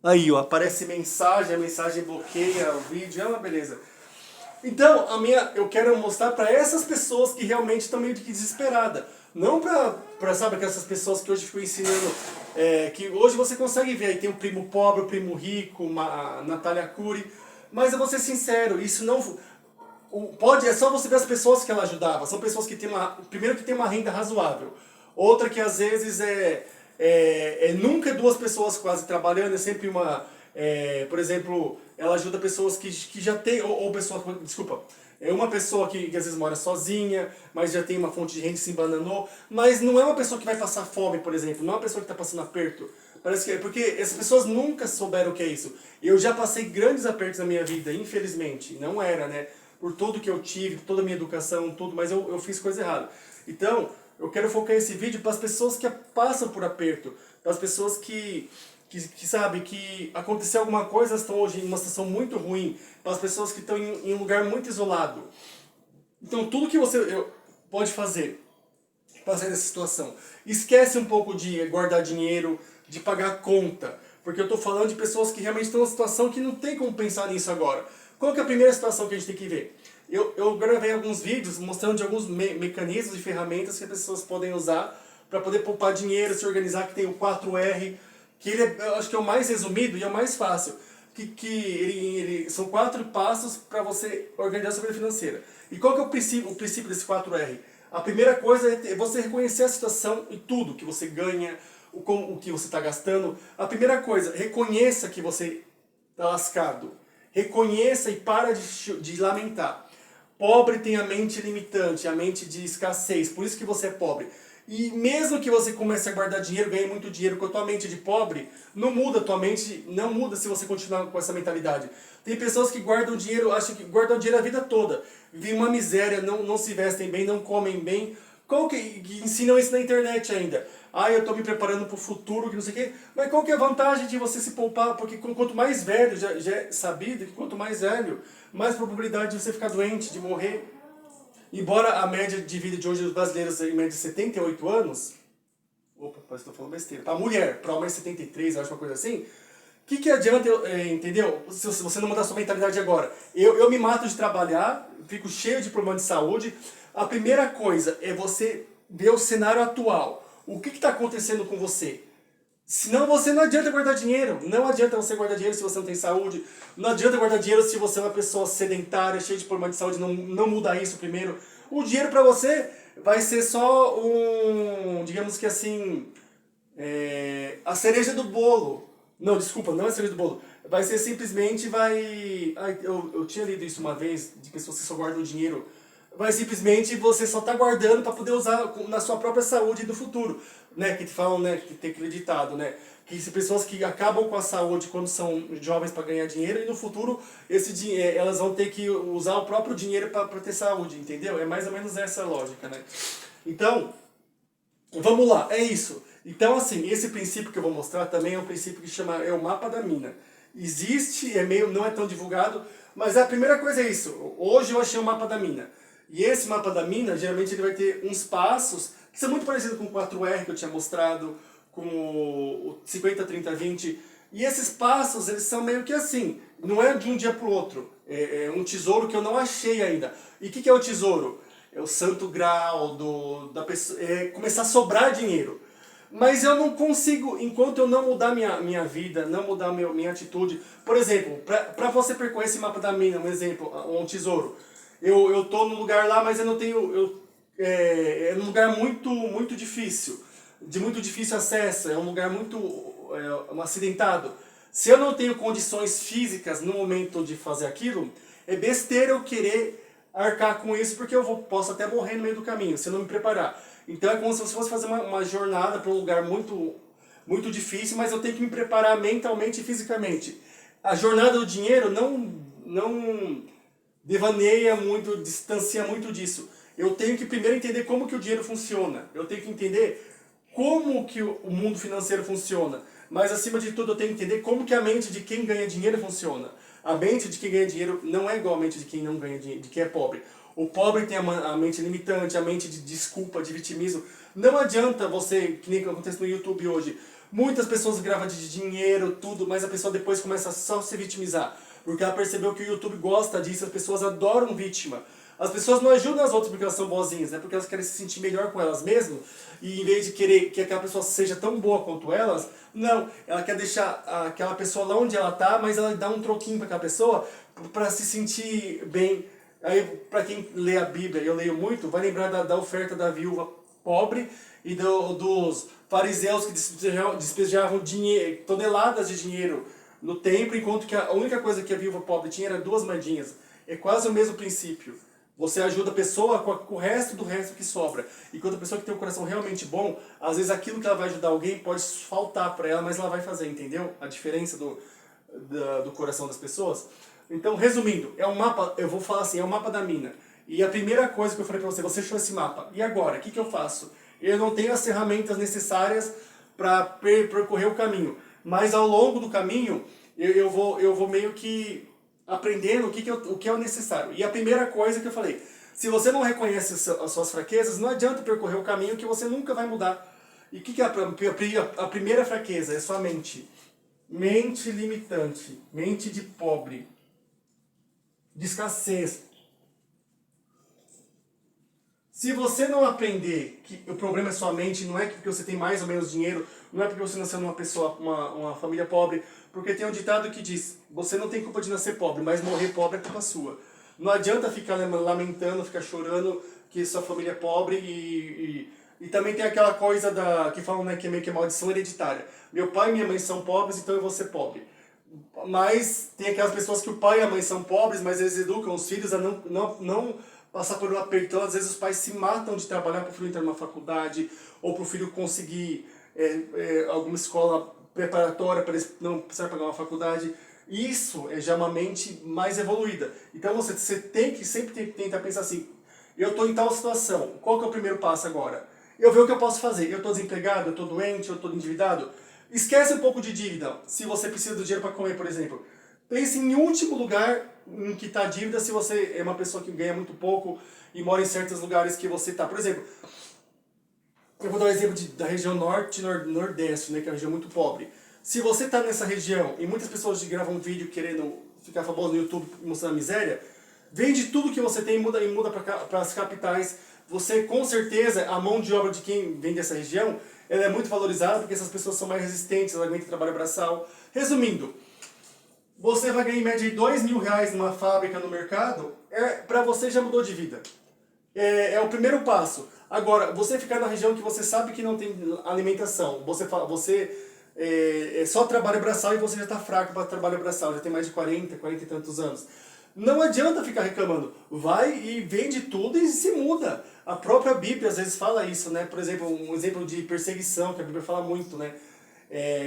Aí, ó, aparece mensagem, a mensagem bloqueia o vídeo, é uma beleza. Então, eu quero mostrar para essas pessoas que realmente estão meio que desesperadas. Não para sabe, essas pessoas que hoje ficam ensinando, que hoje você consegue ver, aí tem o primo pobre, o primo rico, a Natália Cury, mas eu vou ser sincero, isso não... é só você ver as pessoas que ela ajudava, são pessoas que têm primeiro que tem uma renda razoável, outra que às vezes nunca duas pessoas quase trabalhando, é sempre uma... por exemplo, ela ajuda pessoas que já tem, ou pessoas, desculpa, é uma pessoa que às vezes mora sozinha, mas já tem uma fonte de renda e se embananou, mas não é uma pessoa que vai passar fome, por exemplo, não é uma pessoa que está passando aperto. Parece que porque essas pessoas nunca souberam o que é isso. Eu já passei grandes apertos na minha vida, infelizmente, não era, né? Por tudo que eu tive, por toda a minha educação, tudo, mas eu fiz coisa errada. Então, eu quero focar esse vídeo para as pessoas que passam por aperto, para as pessoas que sabe, que aconteceu alguma coisa, estão hoje em uma situação muito ruim, para as pessoas que estão em um lugar muito isolado. Então, tudo que você pode fazer para sair dessa situação, esquece um pouco de guardar dinheiro, de pagar conta, porque eu estou falando de pessoas que realmente estão numa situação que não tem como pensar nisso agora. Qual que é a primeira situação que a gente tem que ver? Eu gravei alguns vídeos mostrando de alguns mecanismos e ferramentas que as pessoas podem usar para poder poupar dinheiro, se organizar, que tem o 4R, que eu acho que é o mais resumido e é o mais fácil. São 4 passos para você organizar a sua vida financeira. E qual que é o princípio desse 4R? A primeira coisa é você reconhecer a situação e tudo que você ganha, o que você está gastando. A primeira coisa, reconheça que você está lascado. Reconheça e para de lamentar. Pobre tem a mente limitante, a mente de escassez, por isso que você é pobre. E mesmo que você comece a guardar dinheiro, ganhe muito dinheiro com a tua mente de pobre, não muda a tua mente, não muda se você continuar com essa mentalidade. Tem pessoas que guardam dinheiro, acham que guardam dinheiro a vida toda. Vivem uma miséria, não se vestem bem, não comem bem. Que ensinam isso na internet ainda? Ah, eu estou me preparando para o futuro, que não sei o quê. Mas qual que é a vantagem de você se poupar? Porque quanto mais velho, já é sabido que quanto mais velho, mais probabilidade de você ficar doente, de morrer. Embora a média de vida de hoje dos brasileiros é em média de 78 anos, opa, parece que estou falando besteira, para mulher, para homem 73, eu acho uma coisa assim, o que adianta, entendeu? Se você não mudar a sua mentalidade agora. Eu me mato de trabalhar, fico cheio de problema de saúde. A primeira coisa é você ver o cenário atual. O que está acontecendo com você? Senão você não adianta guardar dinheiro. Não adianta você guardar dinheiro se você não tem saúde. Não adianta guardar dinheiro se você é uma pessoa sedentária, cheia de problema de saúde. Não muda isso primeiro. O dinheiro para você vai ser só digamos que assim, a cereja do bolo. Não, desculpa, não é a cereja do bolo. Vai ser simplesmente, eu tinha lido isso uma vez, de pessoas que só guardam dinheiro. Vai simplesmente você só está guardando para poder usar na sua própria saúde no futuro, né? Que te falam, né? Que tem acreditado, né? Que se pessoas que acabam com a saúde quando são jovens para ganhar dinheiro e no futuro elas vão ter que usar o próprio dinheiro para ter saúde, entendeu? É mais ou menos essa a lógica, né? Então, vamos lá, é isso. Então, assim, esse princípio que eu vou mostrar também é um princípio que chama o mapa da mina. Existe, não é tão divulgado, mas a primeira coisa é isso. Hoje eu achei o mapa da mina. E esse mapa da mina, geralmente ele vai ter uns passos que são muito parecidos com o 4R que eu tinha mostrado, com o 50, 30, 20. E esses passos, eles são meio que assim, não é de um dia para o outro. É um tesouro que eu não achei ainda. E o que é o tesouro? É o santo grau da pessoa, começar a sobrar dinheiro. Mas eu não consigo, enquanto eu não mudar minha vida, não mudar minha atitude. Por exemplo, para você percorrer esse mapa da mina, um exemplo, um tesouro. Eu tô num lugar lá, mas eu não tenho... é um lugar muito difícil, de muito difícil acesso, é um lugar muito acidentado. Se eu não tenho condições físicas no momento de fazer aquilo, é besteira eu querer arcar com isso, porque posso até morrer no meio do caminho, se eu não me preparar. Então é como se eu fosse fazer uma jornada para um lugar muito difícil, mas eu tenho que me preparar mentalmente e fisicamente. A jornada do dinheiro não devaneia muito, distancia muito disso. Eu tenho que primeiro entender como que o dinheiro funciona. Eu tenho que entender como que o mundo financeiro funciona. Mas acima de tudo eu tenho que entender como que a mente de quem ganha dinheiro funciona. A mente de quem ganha dinheiro não é igual a mente de quem não ganha dinheiro, de quem é pobre. O pobre tem a mente limitante, a mente de desculpa, de vitimismo. Não adianta você, que nem acontece no YouTube hoje, Muitas pessoas gravam de dinheiro, tudo, mas a pessoa depois começa a só se vitimizar. Porque ela percebeu que o YouTube gosta disso, as pessoas adoram vítima. As pessoas não ajudam as outras porque elas são boazinhas, né? Porque elas querem se sentir melhor com elas mesmas. E em vez de querer que aquela pessoa seja tão boa quanto elas, não. Ela quer deixar aquela pessoa lá onde ela tá, mas ela dá um troquinho para aquela pessoa para se sentir bem. Aí, para quem lê a Bíblia, eu leio muito, vai lembrar da oferta da viúva pobre e dos fariseus que despejavam dinheiro, toneladas de dinheiro no templo, enquanto que a única coisa que a viúva pobre tinha era 2 moedinhas. É quase o mesmo princípio. Você ajuda a pessoa com o resto do resto que sobra. E quando a pessoa que tem um coração realmente bom, às vezes aquilo que ela vai ajudar alguém pode faltar para ela, mas ela vai fazer, entendeu? A diferença do coração das pessoas. Então, resumindo, é um mapa, eu vou falar assim, é o mapa da mina. E a primeira coisa que eu falei para você achou esse mapa. E agora, o que eu faço? Eu não tenho as ferramentas necessárias para percorrer o caminho. Mas ao longo do caminho, eu vou meio que aprendendo o que é o necessário. E a primeira coisa que eu falei, se você não reconhece as suas fraquezas, não adianta percorrer o caminho que você nunca vai mudar. E o que é a primeira fraqueza? É sua mente. Mente limitante, mente de pobre, de escassez. Se você não aprender que o problema é sua mente, não é porque você tem mais ou menos dinheiro, não é porque você nasceu numa pessoa, uma família pobre, porque tem um ditado que diz, você não tem culpa de nascer pobre, mas morrer pobre é culpa sua. Não adianta ficar lamentando, ficar chorando que sua família é pobre e também tem aquela coisa que falam, né, que é meio que maldição hereditária. Meu pai e minha mãe são pobres, então eu vou ser pobre. Mas tem aquelas pessoas que o pai e a mãe são pobres, mas eles educam os filhos a não passar por um aperto. Então, às vezes, os pais se matam de trabalhar para o filho entrar numa faculdade ou para o filho conseguir alguma escola preparatória para eles não precisarem pagar uma faculdade. Isso é já uma mente mais evoluída. Então, você tem que sempre tentar pensar assim, eu estou em tal situação, qual que é o primeiro passo agora? Eu ver o que eu posso fazer. Eu estou desempregado, eu estou doente, eu estou endividado. Esquece um pouco de dívida. Se você precisa do dinheiro para comer, por exemplo. Pense em último lugar em que está a dívida se você é uma pessoa que ganha muito pouco e mora em certos lugares que você está. Por exemplo, eu vou dar um exemplo da região norte e nordeste, né, que é uma região muito pobre. Se você está nessa região e muitas pessoas gravam um vídeo querendo ficar famoso no YouTube mostrando a miséria, vende tudo que você tem e muda para as capitais. Você, com certeza, a mão de obra de quem vem dessa região, ela é muito valorizada porque essas pessoas são mais resistentes, elas aguentam trabalho braçal. Resumindo, você vai ganhar em média de R$2.000 numa fábrica, no mercado, para você já mudou de vida. É o primeiro passo. Agora, você ficar na região que você sabe que não tem alimentação, você só trabalha braçal e você já está fraco para trabalho braçal, já tem mais de 40 e tantos anos. Não adianta ficar reclamando. Vai e vende tudo e se muda. A própria Bíblia às vezes fala isso, né? Por exemplo, um exemplo de perseguição, que a Bíblia fala muito, né?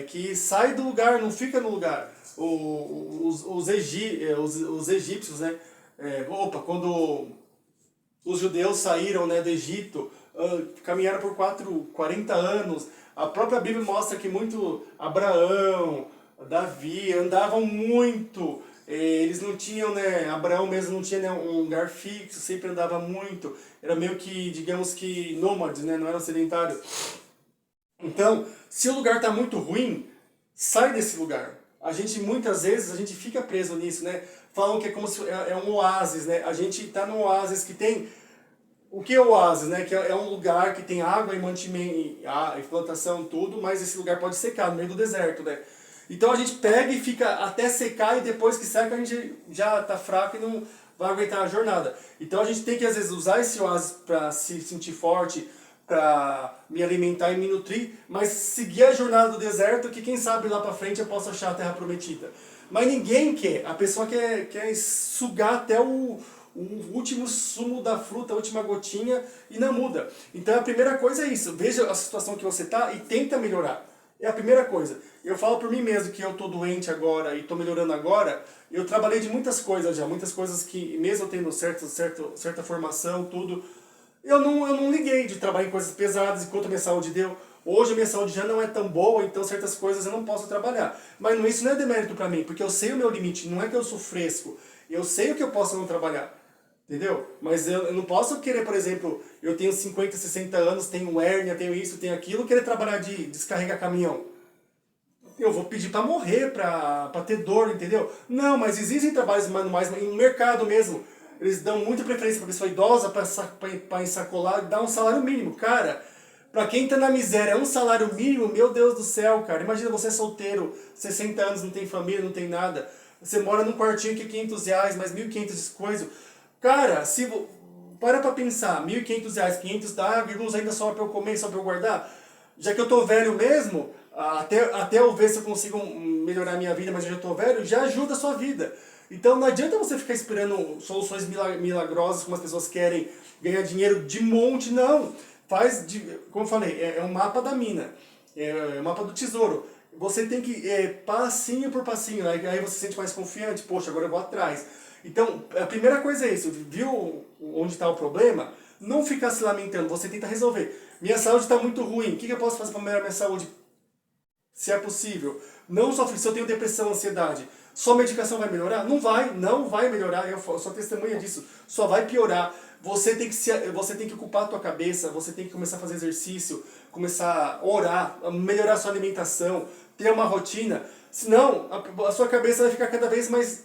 Que sai do lugar, não fica no lugar. Os egípcios, né? Quando os judeus saíram, né, do Egito, caminharam por 40 anos. A própria Bíblia mostra que muito Abraão, Davi andavam muito. Eles não tinham, né, Abraão mesmo não tinha, né, um lugar fixo, sempre andava muito. Era meio que, digamos que, nômades, né, não era sedentário. Então, se o lugar está muito ruim, sai desse lugar. Muitas vezes, a gente fica preso nisso, né? Falam que é como se é um oásis, né? A gente está num oásis que tem... O que é o oásis, né? Que é um lugar que tem água e mantimento, e plantação, tudo, mas esse lugar pode secar, no meio do deserto, né? Então a gente pega e fica até secar e depois que seca a gente já está fraco e não vai aguentar a jornada. Então a gente tem que às vezes usar esse oásis para se sentir forte, para me alimentar e me nutrir, mas seguir a jornada do deserto que quem sabe lá para frente eu possa achar a terra prometida. Mas ninguém quer, a pessoa quer sugar até o último sumo da fruta, a última gotinha e não muda. Então a primeira coisa é isso, veja a situação que você está e tenta melhorar. É a primeira coisa. Eu falo por mim mesmo que eu estou doente agora e estou melhorando agora. Eu trabalhei de muitas coisas já, muitas coisas que, mesmo eu tendo certa formação, tudo, eu não liguei de trabalhar em coisas pesadas enquanto a minha saúde deu. Hoje a minha saúde já não é tão boa, então certas coisas eu não posso trabalhar. Mas isso não é demérito para mim, porque eu sei o meu limite, não é que eu sou fresco. Eu sei o que eu posso não trabalhar. Entendeu? Mas eu não posso querer, por exemplo, eu tenho 50, 60 anos, tenho hérnia, tenho isso, tenho aquilo, querer trabalhar de descarregar caminhão. eu vou pedir para morrer, para ter dor, entendeu? Não, mas existem trabalhos manuais no mercado mesmo. Eles dão muita preferência para pessoa idosa, para ensacolar, dar um salário mínimo. Cara, para quem tá na miséria, um salário mínimo, meu Deus do céu, cara. Imagina você solteiro, 60 anos, não tem família, não tem nada. Você mora num quartinho que é R$ 500, mais 1.500 de coisa. Cara, para pra pensar, R$ 1.500, 500 dá, a ainda só para eu comer, só para eu guardar. Já que eu tô velho mesmo, até eu ver se eu consigo melhorar a minha vida, mas eu já tô velho, já ajuda a sua vida. Então não adianta você ficar esperando soluções milagrosas como as pessoas querem, ganhar dinheiro de monte, não. Como eu falei, é um mapa da mina, é um mapa do tesouro. Você tem que, passinho por passinho, aí você se sente mais confiante, poxa, agora eu vou atrás. Então, a primeira coisa é isso, viu onde está o problema? Não ficar se lamentando, você tenta resolver. Minha saúde está muito ruim, o que eu posso fazer para melhorar minha saúde? Se é possível. Não só se eu tenho depressão, ansiedade, só medicação vai melhorar? Não vai melhorar, eu sou testemunha disso, só vai piorar. Você tem que ocupar a tua cabeça, você tem que começar a fazer exercício, começar a orar, a melhorar a sua alimentação, ter uma rotina, senão a sua cabeça vai ficar cada vez mais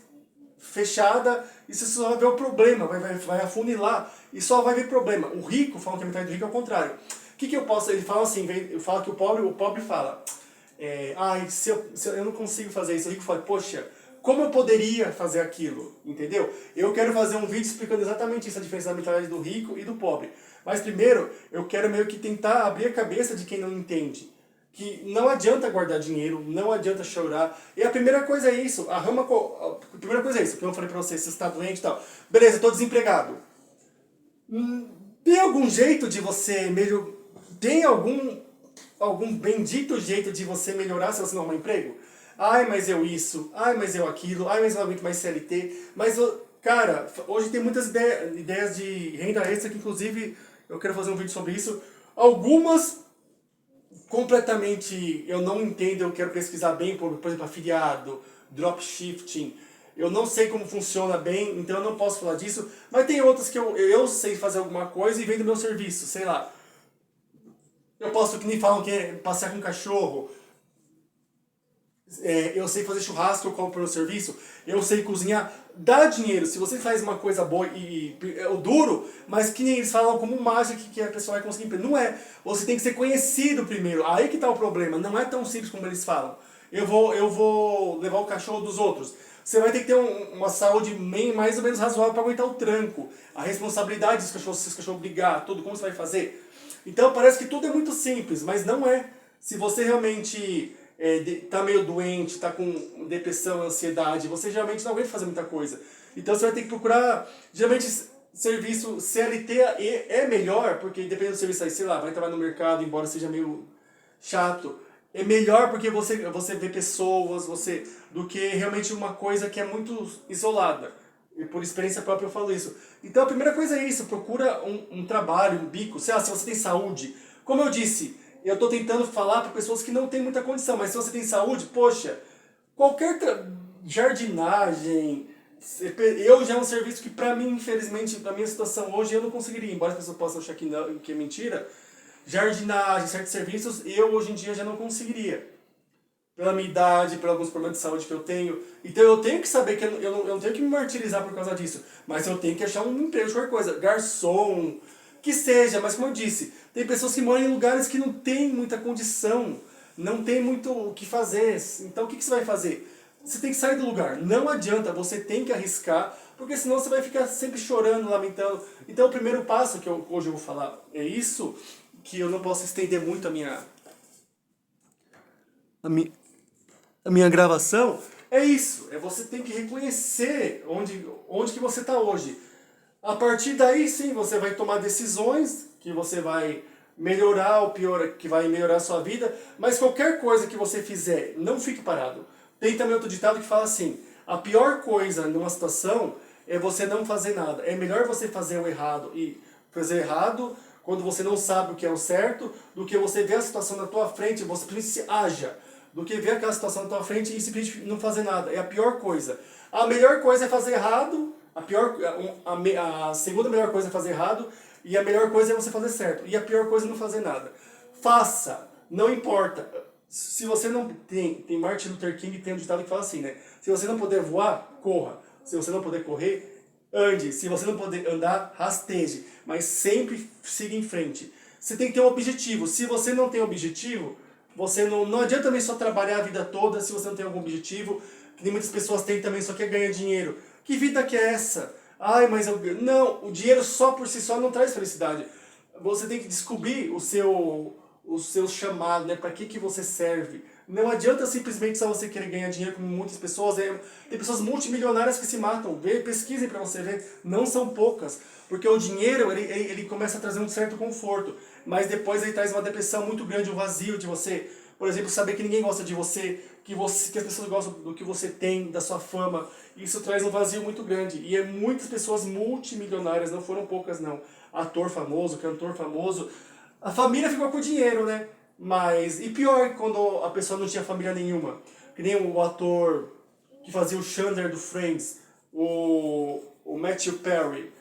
fechada e você só vai ver o problema, vai afunilar e só vai ver problema. O rico, falam que a metade do rico é o contrário. O que eu posso, ele fala assim, fala que o pobre fala, se eu não consigo fazer isso, o rico fala, poxa, como eu poderia fazer aquilo, entendeu? Eu quero fazer um vídeo explicando exatamente isso, a diferença da mentalidade do rico e do pobre. Mas primeiro, eu quero meio que tentar abrir a cabeça de quem não entende. Que não adianta guardar dinheiro, não adianta chorar. E a primeira coisa é isso, a primeira coisa é isso, que eu falei pra você, você está doente e tal. Beleza, eu tô desempregado. Tem algum jeito de você tem algum bendito jeito de você melhorar se você não arrumar emprego? Ai, mas eu isso, ai, mas eu aquilo, ai, mas eu não aguento mais CLT. Mas, cara, hoje tem muitas ideias de renda extra que, inclusive, eu quero fazer um vídeo sobre isso. Algumas completamente eu não entendo, eu quero pesquisar bem, por exemplo, afiliado, dropshifting. Eu não sei como funciona bem, então eu não posso falar disso. Mas tem outras que eu sei fazer alguma coisa e vendo meu serviço, sei lá. Eu posso, que nem falam que é passear com cachorro. Eu sei fazer churrasco, eu compro pelo serviço, eu sei cozinhar, dá dinheiro. Se você faz uma coisa boa e é o duro, mas que nem eles falam como mágica que a pessoa vai conseguir emprego. Não é. Você tem que ser conhecido primeiro. Aí que tá o problema. Não é tão simples como eles falam. Eu vou levar o cachorro dos outros. Você vai ter que ter uma saúde mais ou menos razoável para aguentar o tranco. A responsabilidade se os cachorros brigar, tudo, como você vai fazer. Então parece que tudo é muito simples, mas não é. Se você realmente tá meio doente, tá com depressão, ansiedade, você geralmente não aguenta fazer muita coisa. Então você vai ter que procurar, geralmente serviço CLT é melhor, porque dependendo do serviço aí, sei lá, vai trabalhar no mercado, embora seja meio chato, é melhor porque você vê pessoas, do que realmente uma coisa que é muito isolada. E por experiência própria eu falo isso. Então a primeira coisa é isso, procura um trabalho, um bico, sei lá, se você tem saúde. Como eu disse, eu estou tentando falar para pessoas que não têm muita condição, mas se você tem saúde, poxa, qualquer jardinagem, eu já é um serviço que para mim, infelizmente, na minha situação hoje, eu não conseguiria, embora as pessoas possam achar que é mentira, jardinagem, certos serviços, eu hoje em dia já não conseguiria. Pela minha idade, por alguns problemas de saúde que eu tenho. Então eu tenho que saber que eu não tenho que me martirizar por causa disso, mas eu tenho que achar um emprego de qualquer coisa, garçom, que seja, mas como eu disse, tem pessoas que moram em lugares que não tem muita condição, não tem muito o que fazer. Então o que você vai fazer? Você tem que sair do lugar, não adianta, você tem que arriscar, porque senão você vai ficar sempre chorando, lamentando. Então o primeiro passo que hoje eu vou falar é isso, que eu não posso estender muito a minha gravação, é isso, você tem que reconhecer onde que você está hoje. A partir daí sim, você vai tomar decisões que você vai melhorar ou pior, que vai melhorar a sua vida, mas qualquer coisa que você fizer, não fique parado. Tem também outro ditado que fala assim, a pior coisa numa situação é você não fazer nada. É melhor você fazer o errado e fazer errado quando você não sabe o que é o certo, do que você ver a situação na tua frente e você simplesmente haja, do que ver aquela situação na tua frente e simplesmente não fazer nada. É a pior coisa. A melhor coisa é fazer errado, a segunda melhor coisa é fazer errado, e a melhor coisa é você fazer certo. E a pior coisa é não fazer nada. Faça, não importa. Se você não tem Martin Luther King tem um ditado que fala assim, né? Se você não puder voar, corra. Se você não puder correr, ande. Se você não puder andar, rasteje. Mas sempre siga em frente. Você tem que ter um objetivo. Se você não tem objetivo, você não adianta também só trabalhar a vida toda se você não tem algum objetivo. Que nem muitas pessoas têm também, só quer ganhar dinheiro. Que vida que é essa? Ai, mas eu... Não, o dinheiro só por si só não traz felicidade. Você tem que descobrir o seu chamado, né? Para que você serve. Não adianta simplesmente só você querer ganhar dinheiro como muitas pessoas. Tem pessoas multimilionárias que se matam. Pesquisem para você ver. Não são poucas. Porque o dinheiro, ele começa a trazer um certo conforto. Mas depois ele traz uma depressão muito grande, um vazio de você. Por exemplo, saber que ninguém gosta de você, que as pessoas gostam do que você tem, da sua fama. Isso traz um vazio muito grande. E muitas pessoas multimilionárias, não foram poucas não. Ator famoso, cantor famoso. A família ficou com o dinheiro, né? Mas, e pior quando a pessoa não tinha família nenhuma. Que nem o ator que fazia o Chandler do Friends, o Matthew Perry.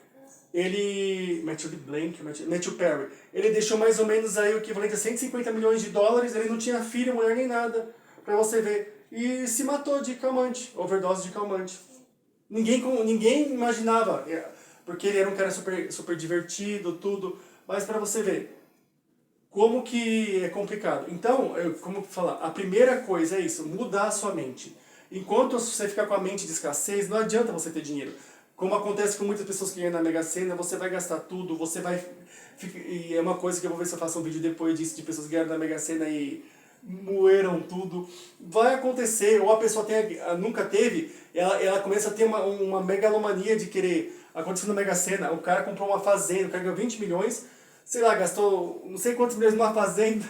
Matthew Perry. Ele deixou mais ou menos aí o equivalente a 150 milhões de dólares, ele não tinha filho, mulher nem nada, pra você ver. E se matou de calmante, overdose de calmante. Ninguém imaginava, porque ele era um cara super, super divertido, tudo, mas pra você ver. Como que é complicado. Então, como falar, a primeira coisa é isso, mudar a sua mente. Enquanto você ficar com a mente de escassez, não adianta você ter dinheiro. Como acontece com muitas pessoas que ganham na Mega Sena, você vai gastar tudo, você vai... E é uma coisa que eu vou ver se eu faço um vídeo depois disso, de pessoas que ganharam na Mega Sena e moeram tudo. Vai acontecer, ou a pessoa nunca teve, ela começa a ter uma megalomania de querer. Aconteceu na Mega Sena, o cara comprou uma fazenda, o cara ganhou 20 milhões, sei lá, gastou não sei quantos milhões numa fazenda.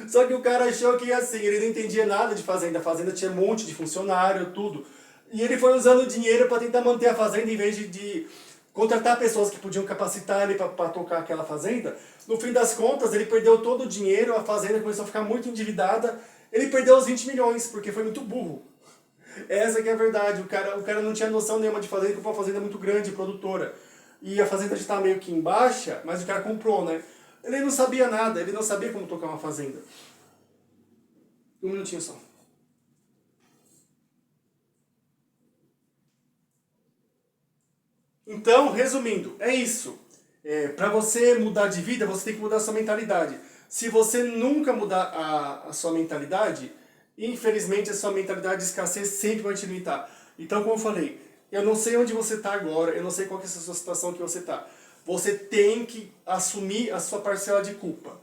Só que o cara achou que assim, ele não entendia nada de fazenda. A fazenda tinha um monte de funcionário, tudo. E ele foi usando o dinheiro para tentar manter a fazenda em vez de contratar pessoas que podiam capacitar ele para tocar aquela fazenda. No fim das contas, ele perdeu todo o dinheiro, a fazenda começou a ficar muito endividada. Ele perdeu os 20 milhões, porque foi muito burro. Essa que é a verdade. O cara não tinha noção nenhuma de fazenda, comprou uma fazenda muito grande, produtora. E a fazenda já estava meio que em baixa, mas o cara comprou, né? Ele não sabia nada, ele não sabia como tocar uma fazenda. Um minutinho só. Então, resumindo, é isso. Para você mudar de vida, você tem que mudar a sua mentalidade. Se você nunca mudar a sua mentalidade, infelizmente a sua mentalidade de escassez sempre vai te limitar. Então, como eu falei, eu não sei onde você está agora, eu não sei qual que é a sua situação que você está. Você tem que assumir a sua parcela de culpa.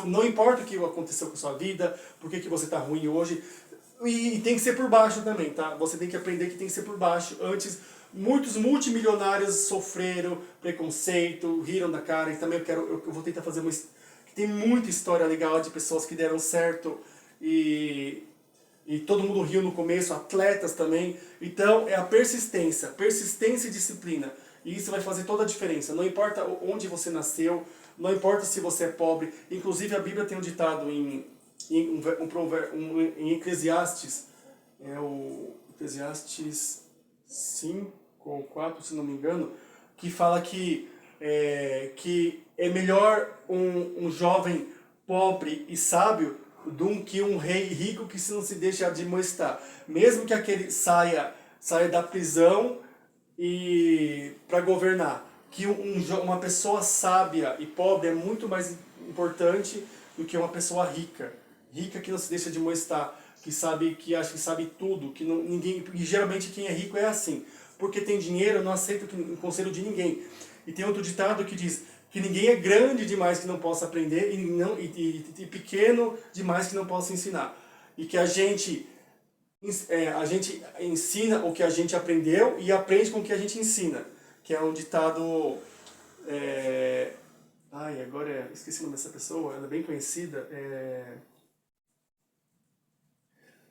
Não importa o que aconteceu com a sua vida, por que você está ruim hoje, e tem que ser por baixo também, tá? Você tem que aprender que tem que ser por baixo. Antes, muitos multimilionários sofreram preconceito, riram da cara, e também eu vou tentar fazer uma... Tem muita história legal de pessoas que deram certo e todo mundo riu no começo, atletas também. Então, é a persistência e disciplina. E isso vai fazer toda a diferença. Não importa onde você nasceu, não importa se você é pobre. Inclusive, a Bíblia tem um ditado em Eclesiastes, o Eclesiastes 5 ou 4, se não me engano, que fala que é melhor um jovem pobre e sábio do que um rei rico que não se deixa admoestar. Mesmo que aquele saia da prisão e para governar, que uma pessoa sábia e pobre é muito mais importante do que uma pessoa rica que não se deixa admoestar, que acha que sabe tudo, que não, ninguém, e geralmente quem é rico é assim, porque tem dinheiro, não aceita o conselho de ninguém. E tem outro ditado que diz que ninguém é grande demais que não possa aprender e pequeno demais que não possa ensinar. E que a gente ensina o que a gente aprendeu e aprende com o que a gente ensina. Que é um ditado... agora esqueci o nome dessa pessoa, ela é bem conhecida.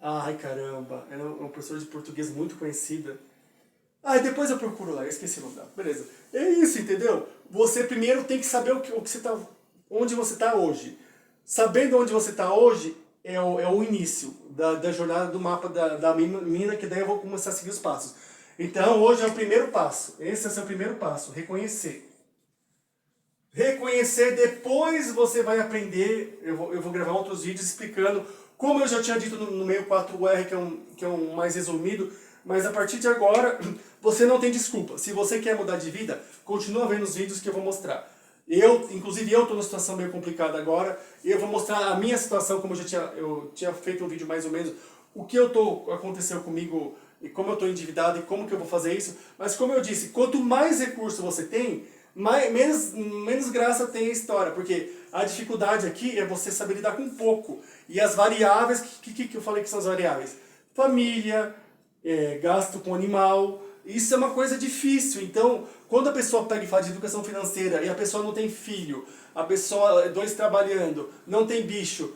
Ai, caramba, ela é uma professora de português muito conhecida. Depois eu procuro lá, eu esqueci o nome dela. Beleza. É isso, entendeu? Você primeiro tem que saber onde você está hoje. Sabendo onde você está hoje, é o início da jornada do mapa da menina, que daí eu vou começar a seguir os passos. Então, hoje é o primeiro passo. Esse é o seu primeiro passo, reconhecer. reconhecer, depois você vai aprender. Eu vou gravar outros vídeos explicando, como eu já tinha dito no meio 4R, que é um mais resumido, mas a partir de agora, você não tem desculpa. Se você quer mudar de vida, continua vendo os vídeos que eu vou mostrar. Inclusive eu estou numa situação meio complicada agora, e eu vou mostrar a minha situação, como eu tinha feito um vídeo mais ou menos, aconteceu comigo, e como eu estou endividado, e como que eu vou fazer isso. Mas como eu disse, quanto mais recurso você tem, menos graça tem a história, porque a dificuldade aqui é você saber lidar com pouco. E as variáveis, que eu falei que são as variáveis? Família, gasto com animal, isso é uma coisa difícil. Então, quando a pessoa pega e fala de educação financeira e a pessoa não tem filho, a pessoa, dois trabalhando, não tem bicho,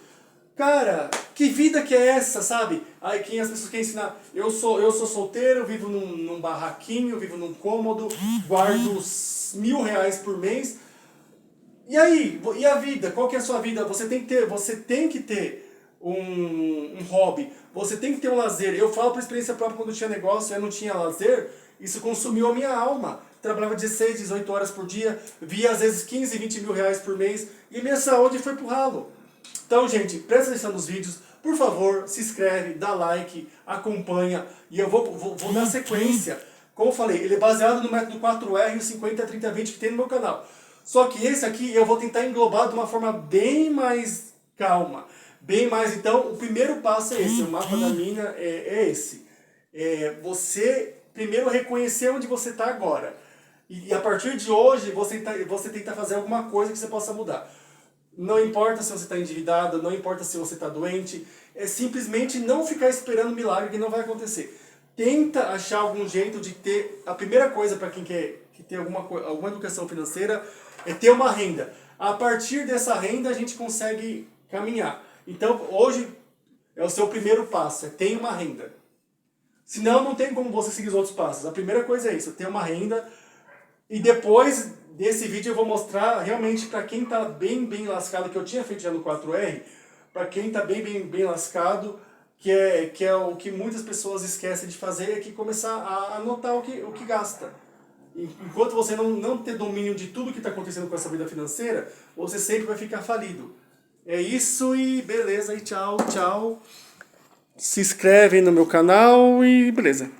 cara, que vida que é essa, sabe? Aí quem as pessoas querem ensinar, eu sou solteiro, vivo num barraquinho, vivo num cômodo, guardo R$ 1.000 por mês. E aí, e a vida? Qual que é a sua vida? Você tem que ter um hobby, você tem que ter um lazer. Eu falo por experiência própria, quando eu tinha negócio e eu não tinha lazer, isso consumiu a minha alma. Trabalhava 16, 18 horas por dia, via às vezes 15, 20 mil reais por mês, e minha saúde foi pro ralo. Então, gente, presta atenção nos vídeos, por favor, se inscreve, dá like, acompanha, e eu vou dar sequência. Como eu falei, ele é baseado no método 4R e o 50-30-20 que tem no meu canal. Só que esse aqui eu vou tentar englobar de uma forma bem mais calma. Bem mais, então, o primeiro passo é esse, o mapa da mina é esse. Você primeiro reconhecer onde você está agora. E a partir de hoje, você tenta fazer alguma coisa que você possa mudar. Não importa se você está endividado, não importa se você está doente, é simplesmente não ficar esperando milagre que não vai acontecer. Tenta achar algum jeito de ter. A primeira coisa para quem quer ter alguma educação financeira é ter uma renda. A partir dessa renda a gente consegue caminhar. Então hoje é o seu primeiro passo, é ter uma renda. Senão não tem como você seguir os outros passos. A primeira coisa é isso, ter uma renda. E depois desse vídeo eu vou mostrar realmente para quem está bem lascado, que eu tinha feito já no 4R, para quem está bem lascado, que é o que muitas pessoas esquecem de fazer, é que começar a anotar o que gasta. Enquanto você não ter domínio de tudo que está acontecendo com essa vida financeira, você sempre vai ficar falido. É isso e beleza, e tchau. Se inscreve no meu canal e beleza.